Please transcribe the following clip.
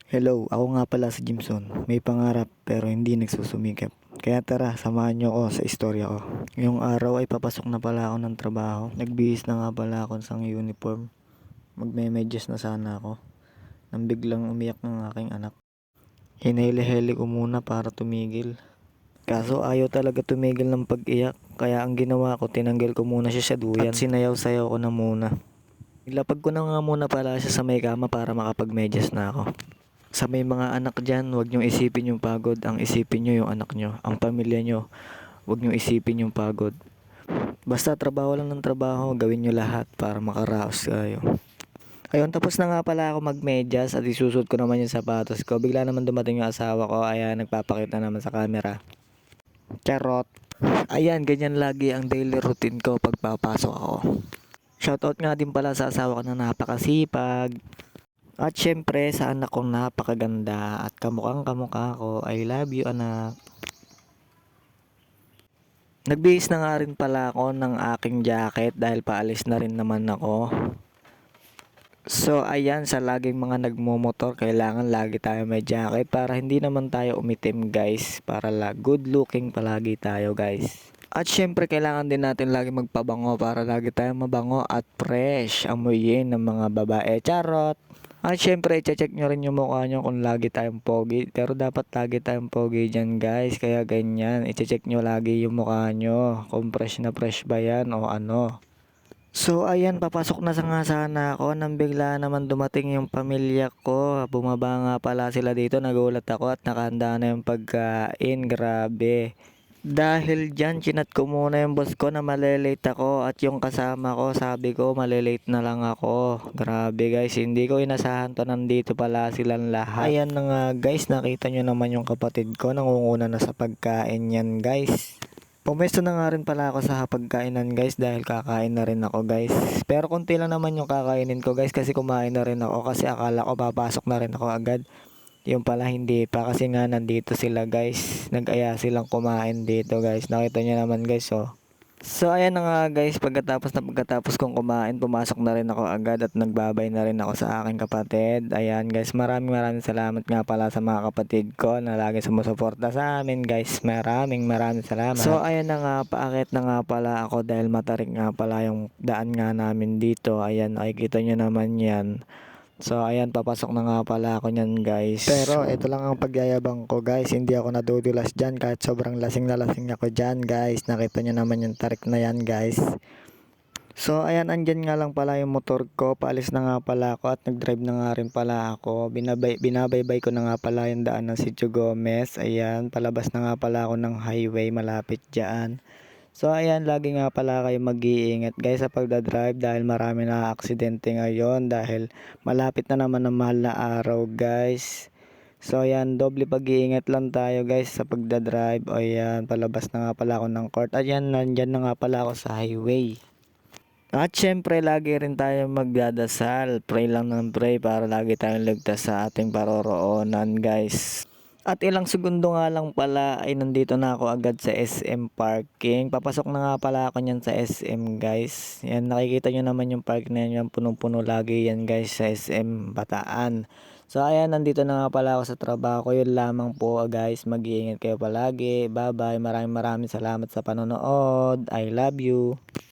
Hello, ako nga pala si Jimson. May pangarap pero hindi nagsusumikap. Kaya tara, samahan niyo ako sa istorya ko. Ngayong araw ay papasok na pala ako ng trabaho. Nagbihis na nga pala ako sa uniform. Magme-medyas na sana ako. Nang biglang umiyak ng aking anak. Hinele-hele ko muna para tumigil. Kaso ayaw talaga tumigil ng pag-iyak. Kaya ang ginawa ko, tinanggal ko muna siya sa duyan. At sinayaw-sayaw ko na muna. Ilapag ko na nga muna pala siya sa may kama para makapag-medyas na ako. Sa may mga anak dyan, huwag niyong isipin yung pagod. Ang isipin niyo yung anak niyo, ang pamilya niyo. Huwag niyong isipin yung pagod. Basta trabaho lang ng trabaho, gawin niyo lahat para makaraos kayo. Ayun, tapos na nga pala ako magmedyas at isusot ko naman yung sapatos ko. Bigla naman dumating yung asawa ko, ayan, nagpapakita naman sa camera. Charot. Ayan, ganyan lagi ang daily routine ko pag papasok ako. Shoutout nga din pala sa asawa ko na napakasipag. At syempre sa anak kong napakaganda at kamukhang kamukha ko. I love you, anak. Nagbihis na nga rin pala ako ng aking jacket dahil paalis na rin naman ako. So ayan, sa laging mga nagmumotor, kailangan lagi tayo may jacket para hindi naman tayo umitim, guys. Para good looking palagi tayo, guys. At syempre kailangan din natin lagi magpabango para lagi tayo mabango at fresh amuyin ng mga babae. Charot! At syempre, check nyo rin yung mukha nyo kung lagi tayong pogi. Pero dapat lagi tayong pogi dyan, guys. Kaya ganyan, i-check nyo lagi yung mukha nyo. Kung fresh na fresh ba yan o ano. So ayan, papasok na nga sana ako nang bigla naman dumating yung pamilya ko. Bumaba nga pala sila dito, nagulat ako at nakahanda na yung pagkain. Grabe. Dahil dyan, chinat ko muna yung boss ko na malilate ako at yung kasama ko, sabi ko malilate na lang ako. Grabe guys, hindi ko inasahan to, nandito pala silang lahat. Ayan na nga guys, nakita nyo naman yung kapatid ko, nangunguna na sa pagkain yan guys. Pumesto na nga rin pala ako sa pagkainan guys dahil kakain na rin ako guys. Pero konti lang naman yung kakainin ko guys kasi kumain na rin ako kasi akala ko papasok na rin ako agad. Yung pala hindi pa kasi nga nandito sila guys. Nag-aya silang kumain dito guys. Nakita nyo naman guys oh. So ayan na nga guys, pagkatapos kong kumain, pumasok na rin ako agad at nagbabay na rin ako sa aking kapatid. Ayan guys, maraming salamat nga pala sa mga kapatid ko na lagi sumusuporta sa amin guys. Maraming salamat. So ayan na nga, paakit na nga pala ako dahil matarik nga pala yung daan nga namin dito. Ayan, nakikita nyo naman yan. So ayan, papasok na nga pala ako nyan guys. Pero ito lang ang pagyayabang ko guys, hindi ako nadudulas dyan kahit sobrang lasing na lasing ako dyan guys. Nakita nyo naman yung tarik na yan guys. So ayan, andyan nga lang pala yung motor ko, paalis na nga pala ako at nagdrive na nga rin pala ako. Binabaybay ko na nga pala yung daan ng Sitio Gomez. Ayan, palabas na nga pala ako ng highway malapit dyan. So ayan, lagi nga pala kayo mag-iingat guys sa pagdadrive dahil marami na aksidente ngayon dahil malapit na naman ang mahal na araw guys. So ayan, doble pag-iingat lang tayo guys sa pagdadrive. O ayan, palabas na nga pala ako ng court. Ayan, nandyan na nga pala ako sa highway. At syempre, lagi rin tayo magdadasal. Pray lang ng pray para lagi tayong ligtas sa ating paroroonan guys. At ilang segundo nga lang pala ay nandito na ako agad sa SM parking. Papasok na nga pala ako niyan sa SM guys. Yan, nakikita nyo naman yung park na yan. Punong-puno lagi yan guys sa SM Bataan. So ayan, nandito na nga pala ako sa trabaho ko. Yun lamang po guys. Mag-iingat kayo palagi. Bye bye. Maraming salamat sa panonood. I love you.